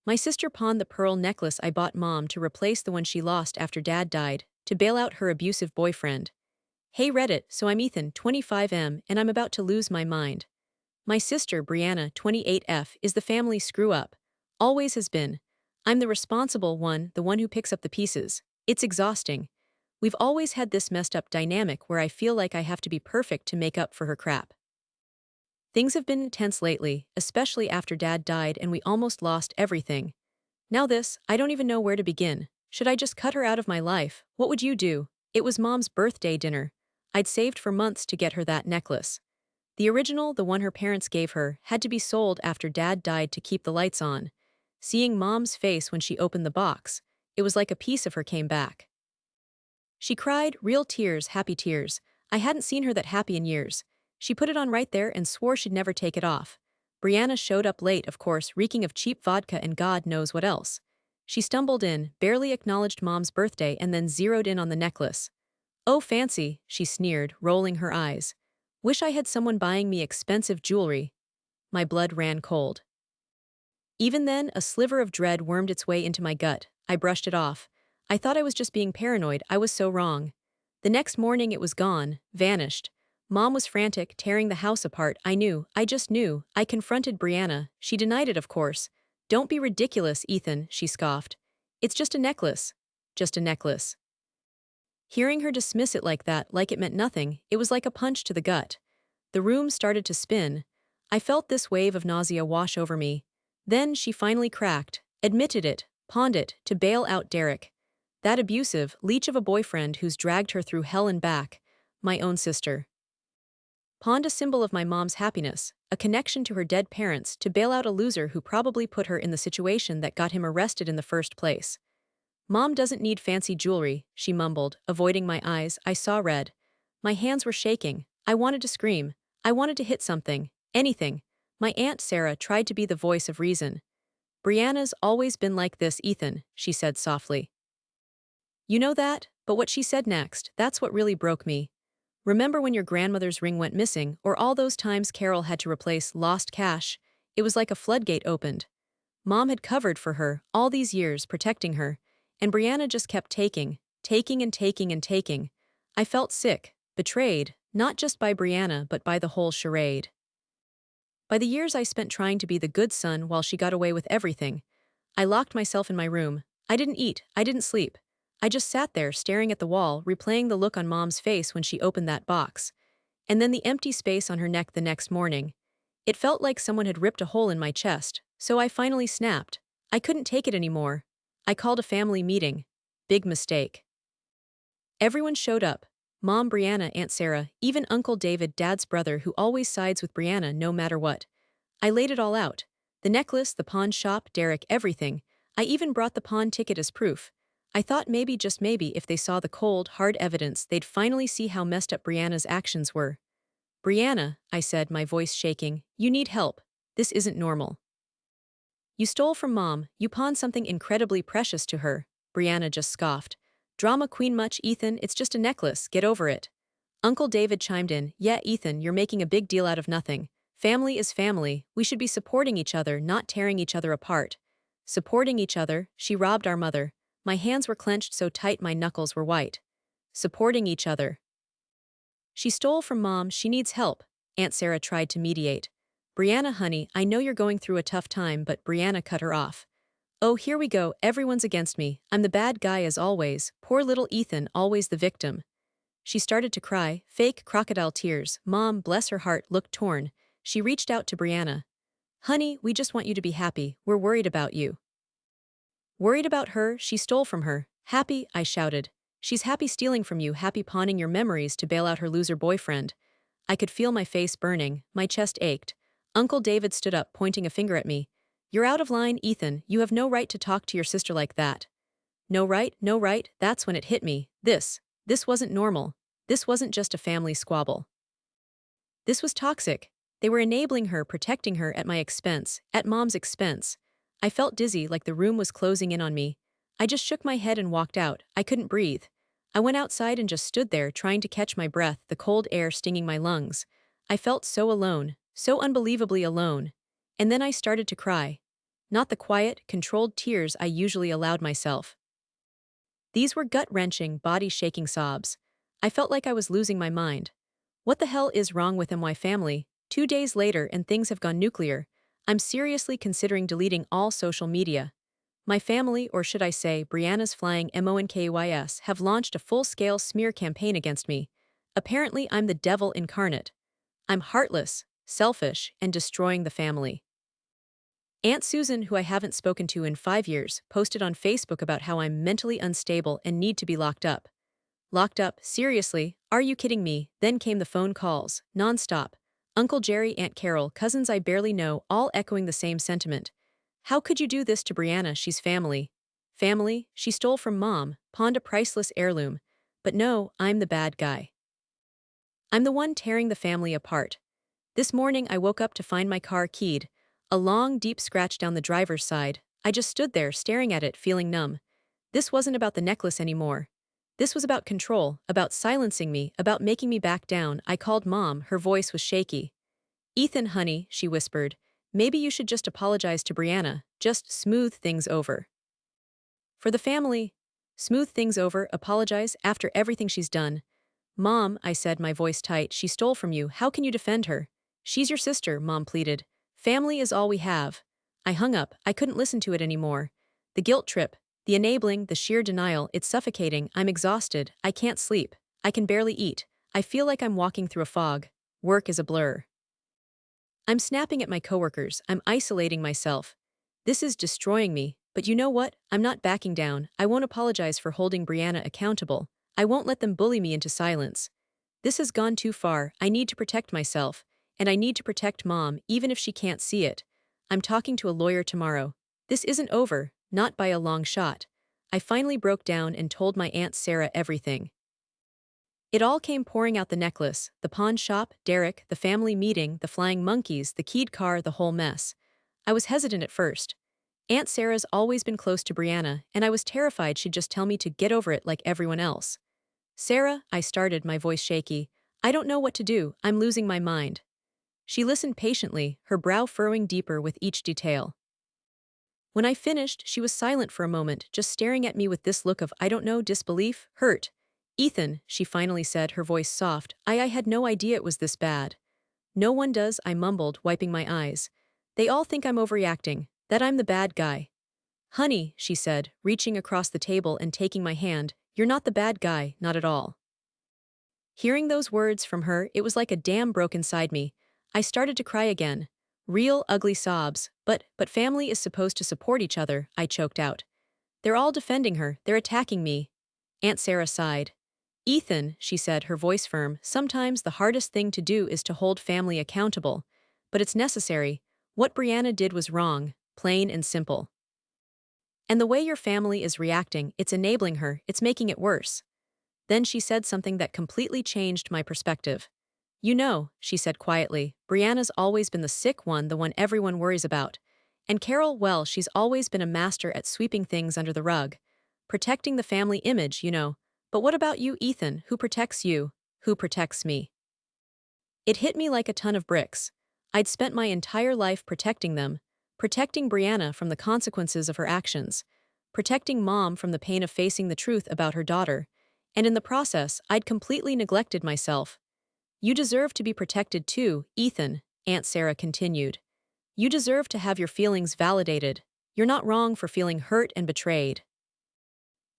My sister pawned the pearl necklace I bought Mom to replace the one she lost after Dad died, to bail out her abusive boyfriend. Hey Reddit, so I'm Ethan, 25M, and I'm about to lose my mind. My sister, Brianna, 28F, is the family screw-up. Always has been. I'm the responsible one, the one who picks up the pieces. It's exhausting. We've always had this messed up dynamic where I feel like I have to be perfect to make up for her crap. Things have been intense lately, especially after Dad died and we almost lost everything. Now this, I don't even know where to begin. Should I just cut her out of my life? What would you do? It was Mom's birthday dinner. I'd saved for months to get her that necklace. The original, the one her parents gave her, had to be sold after Dad died to keep the lights on. Seeing Mom's face when she opened the box, it was like a piece of her came back. She cried, real tears, happy tears. I hadn't seen her that happy in years. She put it on right there and swore she'd never take it off. Brianna showed up late, of course, reeking of cheap vodka and God knows what else. She stumbled in, barely acknowledged Mom's birthday and then zeroed in on the necklace. Oh fancy, she sneered, rolling her eyes. Wish I had someone buying me expensive jewelry. My blood ran cold. Even then, a sliver of dread wormed its way into my gut. I brushed it off. I thought I was just being paranoid. I was so wrong. The next morning it was gone, vanished. Mom was frantic, tearing the house apart. I just knew. I confronted Brianna. She denied it, of course. Don't be ridiculous, Ethan, she scoffed. It's just a necklace. Just a necklace. Hearing her dismiss it like that, like it meant nothing, it was like a punch to the gut. The room started to spin. I felt this wave of nausea wash over me. Then she finally cracked, admitted it, pawned it, to bail out Derek. That abusive, leech of a boyfriend who's dragged her through hell and back. My own sister. Pawned a symbol of my mom's happiness, a connection to her dead parents, to bail out a loser who probably put her in the situation that got him arrested in the first place. Mom doesn't need fancy jewelry, she mumbled, avoiding my eyes. I saw red. My hands were shaking. I wanted to scream. I wanted to hit something. Anything. My Aunt Sarah tried to be the voice of reason. Brianna's always been like this, Ethan, she said softly. You know that? But what she said next, that's what really broke me. Remember when your grandmother's ring went missing, or all those times Carol had to replace lost cash? It was like a floodgate opened. Mom had covered for her, all these years, protecting her, and Brianna just kept taking and taking and taking. I felt sick, betrayed, not just by Brianna but by the whole charade. By the years I spent trying to be the good son while she got away with everything, I locked myself in my room. I didn't eat, I didn't sleep. I just sat there staring at the wall, replaying the look on Mom's face when she opened that box. And then the empty space on her neck the next morning. It felt like someone had ripped a hole in my chest, so I finally snapped. I couldn't take it anymore. I called a family meeting. Big mistake. Everyone showed up. Mom, Brianna, Aunt Sarah, even Uncle David, Dad's brother who always sides with Brianna no matter what. I laid it all out. The necklace, the pawn shop, Derek, everything. I even brought the pawn ticket as proof. I thought maybe, just maybe, if they saw the cold, hard evidence, they'd finally see how messed up Brianna's actions were. Brianna, I said, my voice shaking, you need help. This isn't normal. You stole from Mom, you pawned something incredibly precious to her. Brianna just scoffed. Drama queen much, Ethan, it's just a necklace, get over it. Uncle David chimed in, yeah, Ethan, you're making a big deal out of nothing. Family is family, we should be supporting each other, not tearing each other apart. Supporting each other, she robbed our mother. My hands were clenched so tight my knuckles were white. Supporting each other. She stole from Mom, she needs help. Aunt Sarah tried to mediate. Brianna, honey, I know you're going through a tough time, but Brianna cut her off. Oh, here we go, everyone's against me. I'm the bad guy as always. Poor little Ethan, always the victim. She started to cry, fake crocodile tears. Mom, bless her heart, looked torn. She reached out to Brianna. Honey, we just want you to be happy. We're worried about you. Worried about her, she stole from her. Happy, I shouted. She's happy stealing from you, happy pawning your memories to bail out her loser boyfriend. I could feel my face burning, my chest ached. Uncle David stood up, pointing a finger at me. You're out of line, Ethan, you have no right to talk to your sister like that. No right, no right, that's when it hit me. This wasn't normal. This wasn't just a family squabble. This was toxic. They were enabling her, protecting her at my expense, at Mom's expense. I felt dizzy, like the room was closing in on me. I just shook my head and walked out. I couldn't breathe. I went outside and just stood there, trying to catch my breath, the cold air stinging my lungs. I felt so alone, so unbelievably alone. And then I started to cry. not the quiet, controlled tears I usually allowed myself. These were gut-wrenching, body-shaking sobs. I felt like I was losing my mind. What the hell is wrong with my family? 2 days later and things have gone nuclear. I'm seriously considering deleting all social media. My family, or should I say, Brianna's flying MONKYS, have launched a full-scale smear campaign against me. Apparently I'm the devil incarnate. I'm heartless, selfish, and destroying the family. Aunt Susan, who I haven't spoken to in 5 years, posted on Facebook about how I'm mentally unstable and need to be locked up. Locked up? Seriously? Are you kidding me? Then came the phone calls, non-stop. Uncle Jerry, Aunt Carol, cousins I barely know, all echoing the same sentiment. How could you do this to Brianna? She's family. Family? She stole from Mom, pawned a priceless heirloom. But no, I'm the bad guy. I'm the one tearing the family apart. This morning I woke up to find my car keyed. A long, deep scratch down the driver's side. I just stood there, staring at it, feeling numb. This wasn't about the necklace anymore. This was about control, about silencing me, about making me back down. I called Mom, her voice was shaky. Ethan, honey, she whispered, maybe you should just apologize to Brianna, just smooth things over. For the family. Smooth things over, apologize, after everything she's done. Mom, I said, my voice tight, she stole from you, how can you defend her? She's your sister, Mom pleaded. Family is all we have. I hung up, I couldn't listen to it anymore. The guilt trip, the enabling, the sheer denial, it's suffocating, I'm exhausted, I can't sleep, I can barely eat, I feel like I'm walking through a fog. Work is a blur. I'm snapping at my coworkers, I'm isolating myself. This is destroying me, but you know what? I'm not backing down, I won't apologize for holding Brianna accountable. I won't let them bully me into silence. This has gone too far, I need to protect myself. And I need to protect Mom, even if she can't see it. I'm talking to a lawyer tomorrow. This isn't over, not by a long shot. I finally broke down and told my Aunt Sarah everything. It all came pouring out: the necklace, the pawn shop, Derek, the family meeting, the flying monkeys, the keyed car, the whole mess. I was hesitant at first. Aunt Sarah's always been close to Brianna, and I was terrified she'd just tell me to get over it like everyone else. Sarah, I started, my voice shaky. I don't know what to do, I'm losing my mind. She listened patiently, her brow furrowing deeper with each detail. When I finished, she was silent for a moment, just staring at me with this look of, I don't know, disbelief, hurt. Ethan, she finally said, her voice soft, I had no idea it was this bad. No one does, I mumbled, wiping my eyes. They all think I'm overreacting, that I'm the bad guy. Honey, she said, reaching across the table and taking my hand, you're not the bad guy, not at all. Hearing those words from her, it was like a dam broke inside me. I started to cry again. Real, ugly sobs, but family is supposed to support each other, I choked out. They're all defending her, they're attacking me. Aunt Sarah sighed. Ethan, she said, her voice firm, sometimes the hardest thing to do is to hold family accountable. But it's necessary. What Brianna did was wrong, plain and simple. And the way your family is reacting, it's enabling her, it's making it worse. Then she said something that completely changed my perspective. You know, she said quietly, Brianna's always been the sick one, the one everyone worries about. And Carol, well, she's always been a master at sweeping things under the rug. Protecting the family image, you know. But what about you, Ethan? Who protects you? Who protects me? It hit me like a ton of bricks. I'd spent my entire life protecting them. Protecting Brianna from the consequences of her actions. Protecting Mom from the pain of facing the truth about her daughter. And in the process, I'd completely neglected myself. You deserve to be protected too, Ethan, Aunt Sarah continued. You deserve to have your feelings validated. You're not wrong for feeling hurt and betrayed.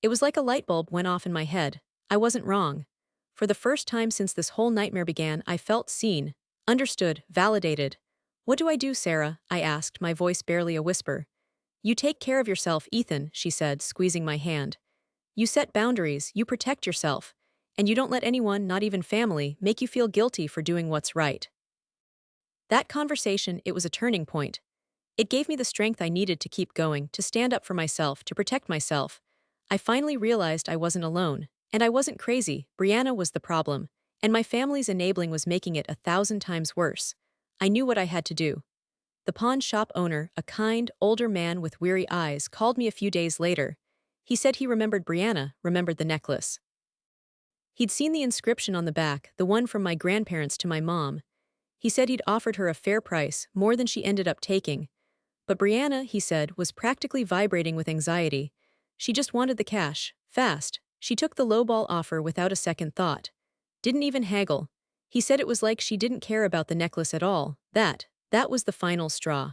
It was like a light bulb went off in my head. I wasn't wrong. For the first time since this whole nightmare began, I felt seen, understood, validated. What do I do, Sarah? I asked, my voice barely a whisper. You take care of yourself, Ethan, she said, squeezing my hand. You set boundaries, you protect yourself. And you don't let anyone, not even family, make you feel guilty for doing what's right. That conversation, it was a turning point. It gave me the strength I needed to keep going, to stand up for myself, to protect myself. I finally realized I wasn't alone. And I wasn't crazy, Brianna was the problem. And my family's enabling was making it 1,000 times worse. I knew what I had to do. The pawn shop owner, a kind, older man with weary eyes, called me a few days later. He said he remembered Brianna, remembered the necklace. He'd seen the inscription on the back, the one from my grandparents to my mom. He said he'd offered her a fair price, more than she ended up taking. But Brianna, he said, was practically vibrating with anxiety. She just wanted the cash. Fast. She took the lowball offer without a second thought. Didn't even haggle. He said it was like she didn't care about the necklace at all. That was the final straw.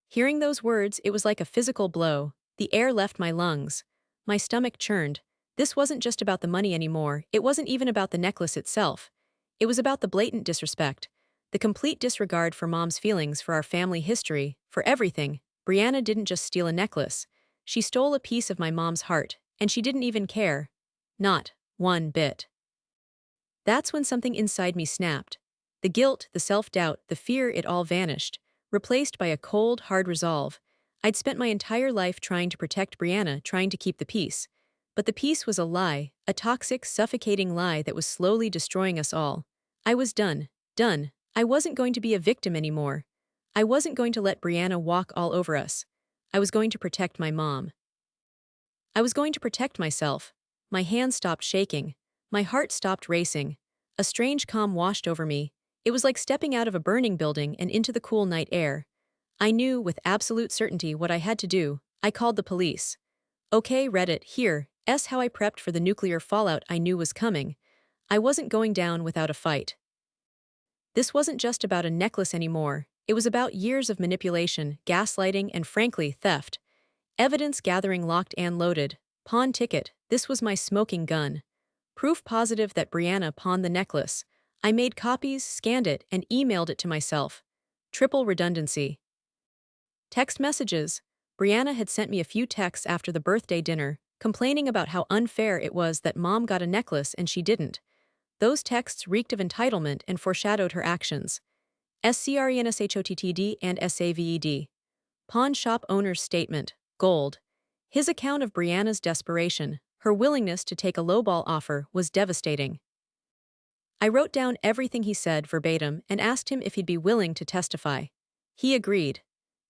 Hearing those words, it was like a physical blow. The air left my lungs. My stomach churned. This wasn't just about the money anymore. It wasn't even about the necklace itself. It was about the blatant disrespect. The complete disregard for Mom's feelings, for our family history, for everything. Brianna didn't just steal a necklace. She stole a piece of my mom's heart, and she didn't even care. Not one bit. That's when something inside me snapped. The guilt, the self-doubt, the fear, it all vanished, replaced by a cold, hard resolve. I'd spent my entire life trying to protect Brianna, trying to keep the peace. But the peace was a lie, a toxic, suffocating lie that was slowly destroying us all. I was done. Done. I wasn't going to be a victim anymore. I wasn't going to let Brianna walk all over us. I was going to protect my mom. I was going to protect myself. My hands stopped shaking. My heart stopped racing. A strange calm washed over me. It was like stepping out of a burning building and into the cool night air. I knew with absolute certainty what I had to do. I called the police. Okay, Reddit, here's how I prepped for the nuclear fallout I knew was coming. I wasn't going down without a fight. This wasn't just about a necklace anymore. It was about years of manipulation, gaslighting, and frankly, theft. Evidence gathering locked and loaded. Pawn ticket. This was my smoking gun. Proof positive that Brianna pawned the necklace. I made copies, scanned it, and emailed it to myself. Triple redundancy. Text messages. Brianna had sent me a few texts after the birthday dinner, complaining about how unfair it was that Mom got a necklace and she didn't. Those texts reeked of entitlement and foreshadowed her actions. SCRENSHOTTD and SAVED. Pawn shop owner's statement. Gold. His account of Brianna's desperation, her willingness to take a lowball offer, was devastating. I wrote down everything he said verbatim and asked him if he'd be willing to testify. He agreed.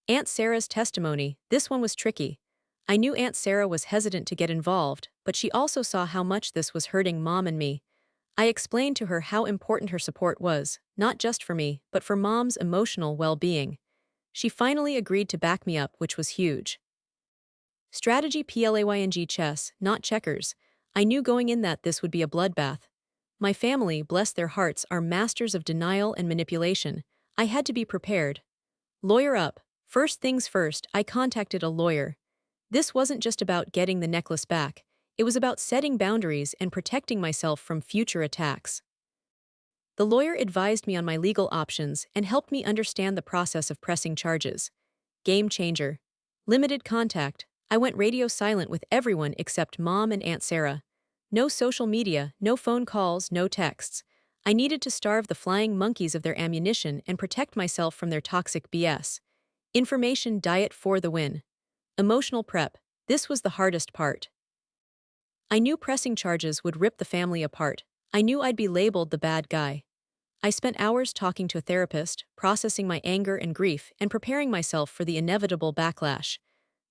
Aunt Sarah's testimony. This one was tricky. I knew Aunt Sarah was hesitant to get involved, but she also saw how much this was hurting Mom and me. I explained to her how important her support was, not just for me, but for Mom's emotional well-being. She finally agreed to back me up, which was huge. Strategy PLAYNG chess, not checkers. I knew going in that this would be a bloodbath. My family, bless their hearts, are masters of denial and manipulation. I had to be prepared. Lawyer up. First things first, I contacted a lawyer. This wasn't just about getting the necklace back. It was about setting boundaries and protecting myself from future attacks. The lawyer advised me on my legal options and helped me understand the process of pressing charges. Game changer. Limited contact. I went radio silent with everyone except Mom and Aunt Sarah. No social media, no phone calls, no texts. I needed to starve the flying monkeys of their ammunition and protect myself from their toxic BS. Information diet for the win. Emotional prep. This was the hardest part. I knew pressing charges would rip the family apart. I knew I'd be labeled the bad guy. I spent hours talking to a therapist, processing my anger and grief, and preparing myself for the inevitable backlash.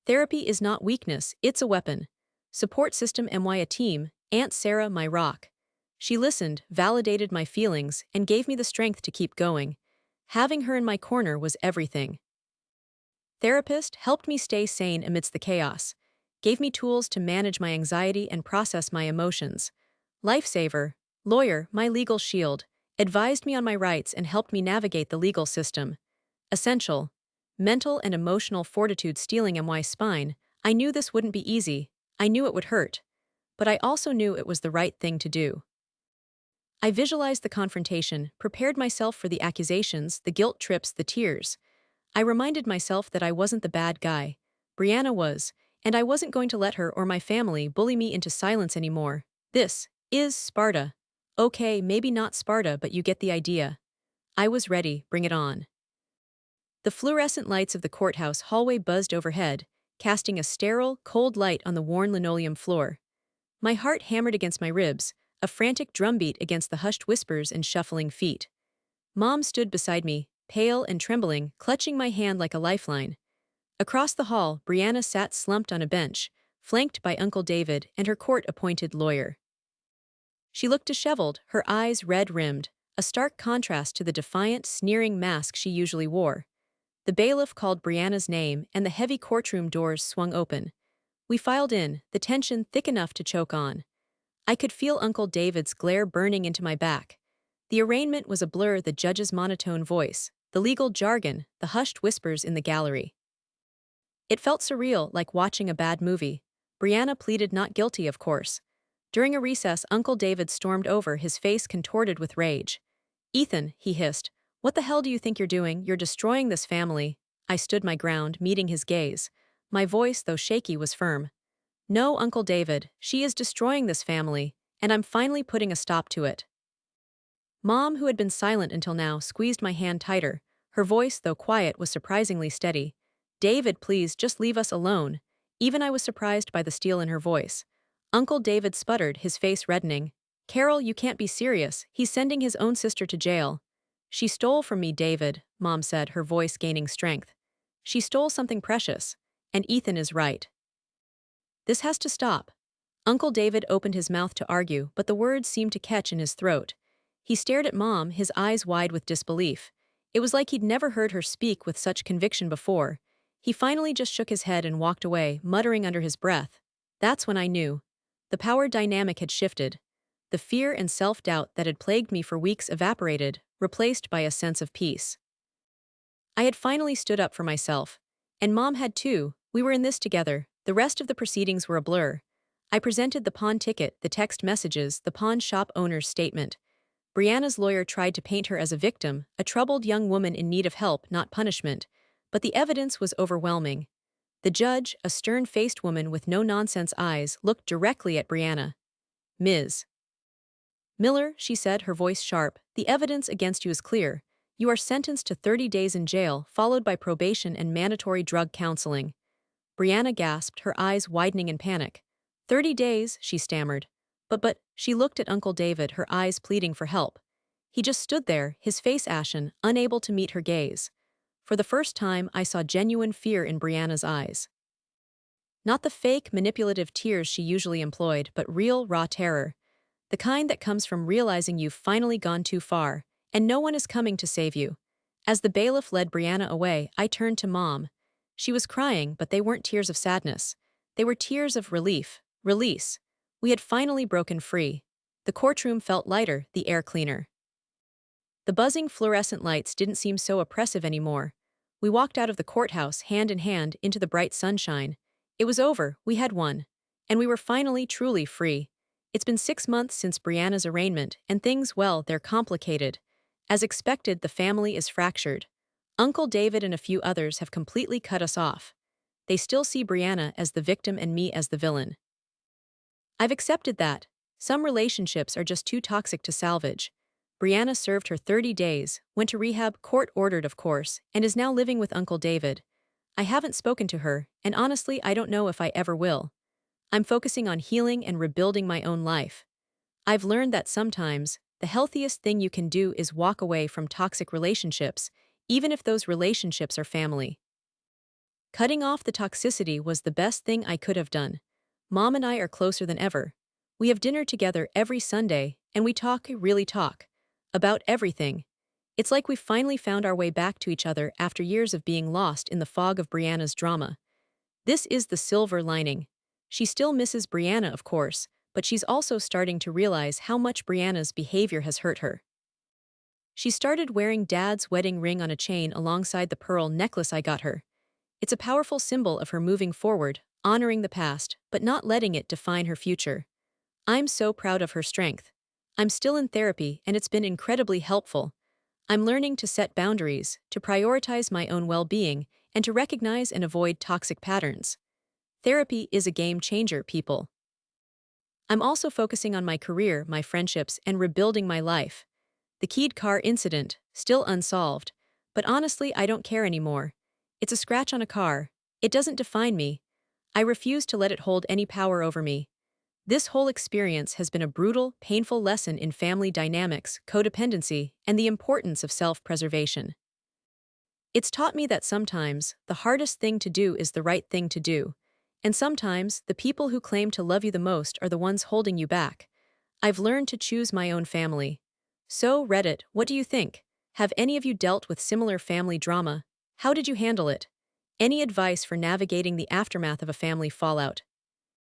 Therapy is not weakness, it's a weapon. Support system my a team, Aunt Sarah my rock. She listened, validated my feelings, and gave me the strength to keep going. Having her in my corner was everything. Therapist helped me stay sane amidst the chaos, gave me tools to manage my anxiety and process my emotions. Lifesaver, lawyer, my legal shield, advised me on my rights and helped me navigate the legal system. Essential, mental and emotional fortitude stealing my spine. I knew this wouldn't be easy. I knew it would hurt. But I also knew it was the right thing to do. I visualized the confrontation, prepared myself for the accusations, the guilt trips, the tears. I reminded myself that I wasn't the bad guy. Brianna was, and I wasn't going to let her or my family bully me into silence anymore. This is Sparta. Okay, maybe not Sparta, but you get the idea. I was ready, bring it on. The fluorescent lights of the courthouse hallway buzzed overhead, casting a sterile, cold light on the worn linoleum floor. My heart hammered against my ribs, a frantic drumbeat against the hushed whispers and shuffling feet. Mom stood beside me, pale and trembling, clutching my hand like a lifeline. Across the hall, Brianna sat slumped on a bench, flanked by Uncle David and her court-appointed lawyer. She looked disheveled, her eyes red-rimmed, a stark contrast to the defiant, sneering mask she usually wore. The bailiff called Brianna's name and the heavy courtroom doors swung open. We filed in, the tension thick enough to choke on. I could feel Uncle David's glare burning into my back. The arraignment was a blur, the judge's monotone voice, the legal jargon, the hushed whispers in the gallery. It felt surreal, like watching a bad movie. Brianna pleaded not guilty, of course. During a recess, Uncle David stormed over, his face contorted with rage. "Ethan," he hissed, "what the hell do you think you're doing? You're destroying this family." I stood my ground, meeting his gaze. My voice, though shaky, was firm. "No, Uncle David, she is destroying this family, and I'm finally putting a stop to it." Mom, who had been silent until now, squeezed my hand tighter. Her voice, though quiet, was surprisingly steady. "David, please, just leave us alone." Even I was surprised by the steel in her voice. Uncle David sputtered, his face reddening. "Carol, you can't be serious. He's sending his own sister to jail." "She stole from me, David," Mom said, her voice gaining strength. "She stole something precious. And Ethan is right. This has to stop." Uncle David opened his mouth to argue, but the words seemed to catch in his throat. He stared at Mom, his eyes wide with disbelief. It was like he'd never heard her speak with such conviction before. He finally just shook his head and walked away, muttering under his breath. That's when I knew. The power dynamic had shifted. The fear and self-doubt that had plagued me for weeks evaporated, replaced by a sense of peace. I had finally stood up for myself. And Mom had too. We were in this together. The rest of the proceedings were a blur. I presented the pawn ticket, the text messages, the pawn shop owner's statement. Brianna's lawyer tried to paint her as a victim, a troubled young woman in need of help, not punishment. But the evidence was overwhelming. The judge, a stern-faced woman with no-nonsense eyes, looked directly at Brianna. "Ms. Miller," she said, her voice sharp, "the evidence against you is clear. You are sentenced to 30 days in jail, followed by probation and mandatory drug counseling." Brianna gasped, her eyes widening in panic. 30 days, she stammered. But, she looked at Uncle David, her eyes pleading for help. He just stood there, his face ashen, unable to meet her gaze. For the first time, I saw genuine fear in Brianna's eyes. Not the fake, manipulative tears she usually employed, but real, raw terror. The kind that comes from realizing you've finally gone too far, and no one is coming to save you. As the bailiff led Brianna away, I turned to Mom. She was crying, but they weren't tears of sadness. They were tears of relief, release. We had finally broken free. The courtroom felt lighter, the air cleaner. The buzzing fluorescent lights didn't seem so oppressive anymore. We walked out of the courthouse, hand in hand, into the bright sunshine. It was over, we had won. And we were finally truly free. It's been 6 months since Brianna's arraignment, and things, well, they're complicated. As expected, the family is fractured. Uncle David and a few others have completely cut us off. They still see Brianna as the victim and me as the villain. I've accepted that. Some relationships are just too toxic to salvage. Brianna served her 30 days, went to rehab, court-ordered of course, and is now living with Uncle David. I haven't spoken to her, and honestly I don't know if I ever will. I'm focusing on healing and rebuilding my own life. I've learned that sometimes, the healthiest thing you can do is walk away from toxic relationships, even if those relationships are family. Cutting off the toxicity was the best thing I could have done. Mom and I are closer than ever. We have dinner together every Sunday, and we really talk. About everything. It's like we've finally found our way back to each other after years of being lost in the fog of Brianna's drama. This is the silver lining. She still misses Brianna, of course, but she's also starting to realize how much Brianna's behavior has hurt her. She started wearing Dad's wedding ring on a chain alongside the pearl necklace I got her. It's a powerful symbol of her moving forward, honoring the past, but not letting it define her future. I'm so proud of her strength. I'm still in therapy, and it's been incredibly helpful. I'm learning to set boundaries, to prioritize my own well-being, and to recognize and avoid toxic patterns. Therapy is a game changer, people. I'm also focusing on my career, my friendships, and rebuilding my life. The keyed car incident, still unsolved. But honestly, I don't care anymore. It's a scratch on a car. It doesn't define me. I refuse to let it hold any power over me. This whole experience has been a brutal, painful lesson in family dynamics, codependency, and the importance of self-preservation. It's taught me that sometimes, the hardest thing to do is the right thing to do. And sometimes, the people who claim to love you the most are the ones holding you back. I've learned to choose my own family. So, Reddit, what do you think? Have any of you dealt with similar family drama? How did you handle it? Any advice for navigating the aftermath of a family fallout?